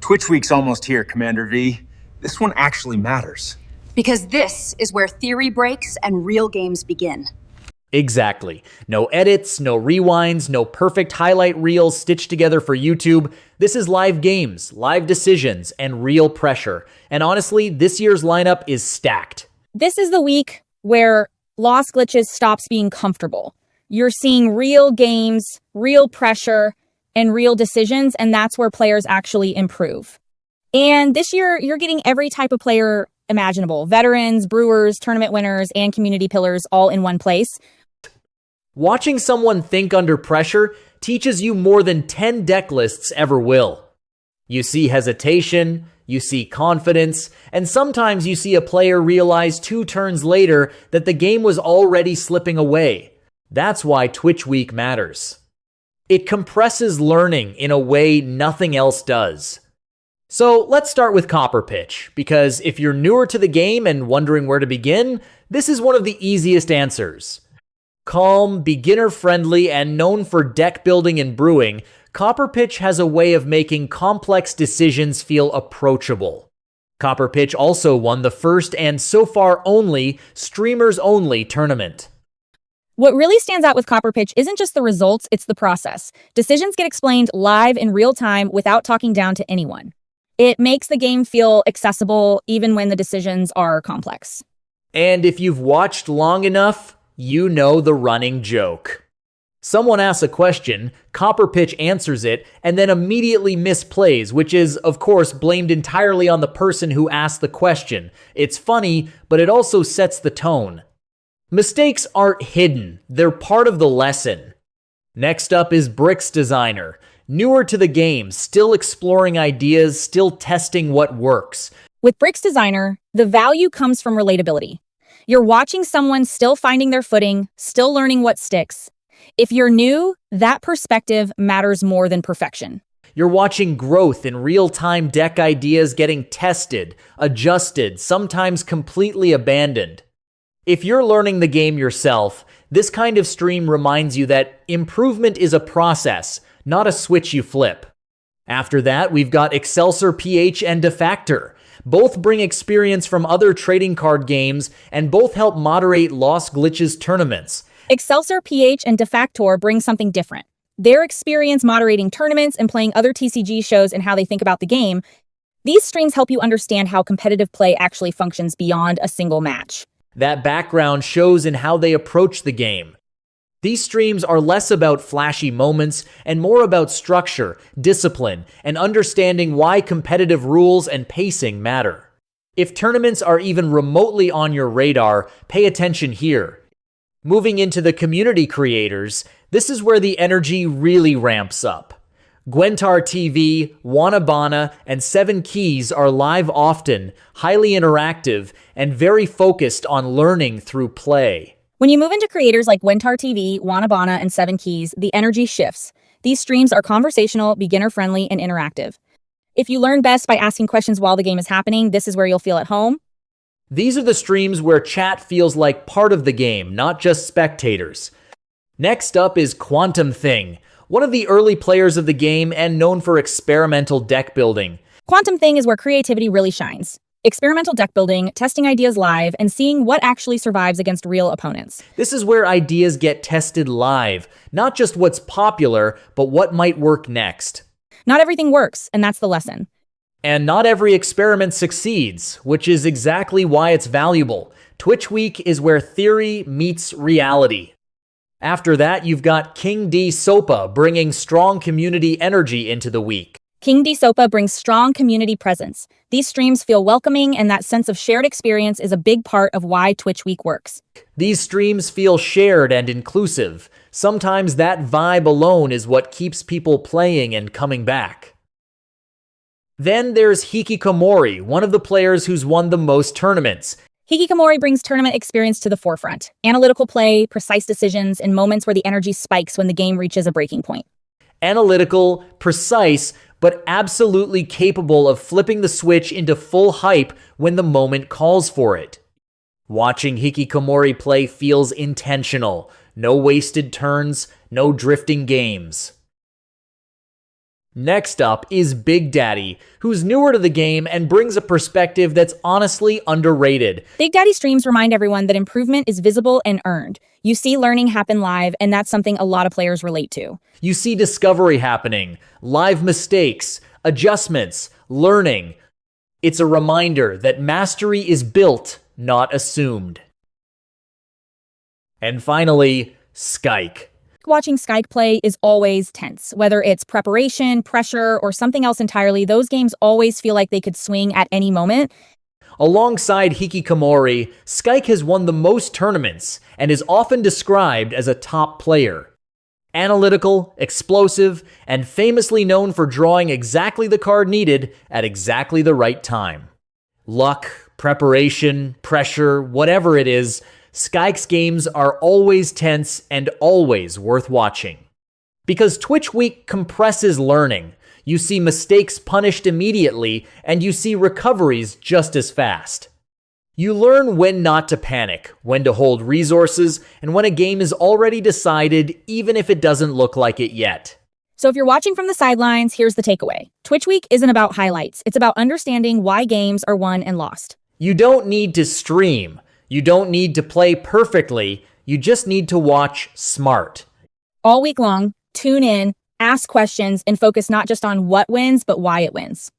Twitch Week's almost here, Commander V. This one actually matters. Because this is where theory breaks and real games begin. Exactly. No edits, no rewinds, no perfect highlight reels stitched together for YouTube. This is live games, live decisions, and real pressure. And honestly, this year's lineup is stacked. This is the week where Lost Glitches stops being comfortable. You're seeing real games, real pressure, and real decisions, and that's where players actually improve. And this year, you're getting every type of player imaginable. Veterans, brewers, tournament winners, and community pillars all in one place. Watching someone think under pressure teaches you more than 10 deck lists ever will. You see hesitation, you see confidence, and sometimes you see a player realize 2 turns later that the game was already slipping away. That's why Twitch Week matters. It compresses learning in a way nothing else does. So let's start with CopperPitch, because if you're newer to the game and wondering where to begin, this is one of the easiest answers. Calm, beginner-friendly, and known for deck building and brewing, CopperPitch has a way of making complex decisions feel approachable. CopperPitch also won the first and so far only streamers-only tournament. What really stands out with CopperPitch isn't just the results, it's the process. Decisions get explained live in real time without talking down to anyone. It makes the game feel accessible even when the decisions are complex. And if you've watched long enough, you know the running joke. Someone asks a question, CopperPitch answers it, and then immediately misplays, which is, of course, blamed entirely on the person who asked the question. It's funny, but it also sets the tone. Mistakes aren't hidden, they're part of the lesson. Next up is BrixDesigner. Newer to the game, still exploring ideas, still testing what works. With BrixDesigner, the value comes from relatability. You're watching someone still finding their footing, still learning what sticks. If you're new, that perspective matters more than perfection. You're watching growth in real-time deck ideas getting tested, adjusted, sometimes completely abandoned. If you're learning the game yourself, this kind of stream reminds you that improvement is a process, not a switch you flip. After that, we've got ExcelsorPH and Dafaqtor. Both bring experience from other trading card games, and both help moderate Lost Glitches tournaments. ExcelsorPH and Dafaqtor bring something different. Their experience moderating tournaments and playing other TCG shows and how they think about the game. These streams help you understand how competitive play actually functions beyond a single match. That background shows in how they approach the game. These streams are less about flashy moments and more about structure, discipline, and understanding why competitive rules and pacing matter. If tournaments are even remotely on your radar, pay attention here. Moving into the community creators, this is where the energy really ramps up. GwentarTV, Wanabanna, and 7 Keys are live often, highly interactive, and very focused on learning through play. When you move into creators like GwentarTV, Wanabanna, and 7 Keys, the energy shifts. These streams are conversational, beginner-friendly, and interactive. If you learn best by asking questions while the game is happening, this is where you'll feel at home. These are the streams where chat feels like part of the game, not just spectators. Next up is Quantum Thing, one of the early players of the game and known for experimental deck building. Quantum Thing is where creativity really shines. Experimental deck building, testing ideas live, and seeing what actually survives against real opponents. This is where ideas get tested live, not just what's popular, but what might work next. Not everything works, and that's the lesson. And not every experiment succeeds, which is exactly why it's valuable. Twitch Week is where theory meets reality. After that, you've got King D Sopa bringing strong community energy into the week. King D Sopa brings strong community presence. These streams feel welcoming, and that sense of shared experience is a big part of why Twitch Week works. These streams feel shared and inclusive. Sometimes that vibe alone is what keeps people playing and coming back. Then there's Hikikomori, one of the players who's won the most tournaments. Hikikomori brings tournament experience to the forefront. Analytical play, precise decisions, and moments where the energy spikes when the game reaches a breaking point. Analytical, precise, but absolutely capable of flipping the switch into full hype when the moment calls for it. Watching Hikikomori play feels intentional. No wasted turns, no drifting games. Next up is BigDaddy, who's newer to the game and brings a perspective that's honestly underrated. BigDaddy streams remind everyone that improvement is visible and earned. You see learning happen live, and that's something a lot of players relate to. You see discovery happening, live mistakes, adjustments, learning. It's a reminder that mastery is built, not assumed. And finally, Skyk. Watching Skyk play is always tense. Whether it's preparation, pressure, or something else entirely, those games always feel like they could swing at any moment. Alongside Hikikomori, Skyk has won the most tournaments and is often described as a top player. Analytical, explosive, and famously known for drawing exactly the card needed at exactly the right time. Luck, preparation, pressure, whatever it is, Skyk's games are always tense and always worth watching. Because Twitch Week compresses learning, you see mistakes punished immediately, and you see recoveries just as fast. You learn when not to panic, when to hold resources, and when a game is already decided, even if it doesn't look like it yet. So if you're watching from the sidelines, here's the takeaway. Twitch Week isn't about highlights. It's about understanding why games are won and lost. You don't need to stream. You don't need to play perfectly. You just need to watch smart. All week long, tune in, ask questions, and focus not just on what wins, but why it wins.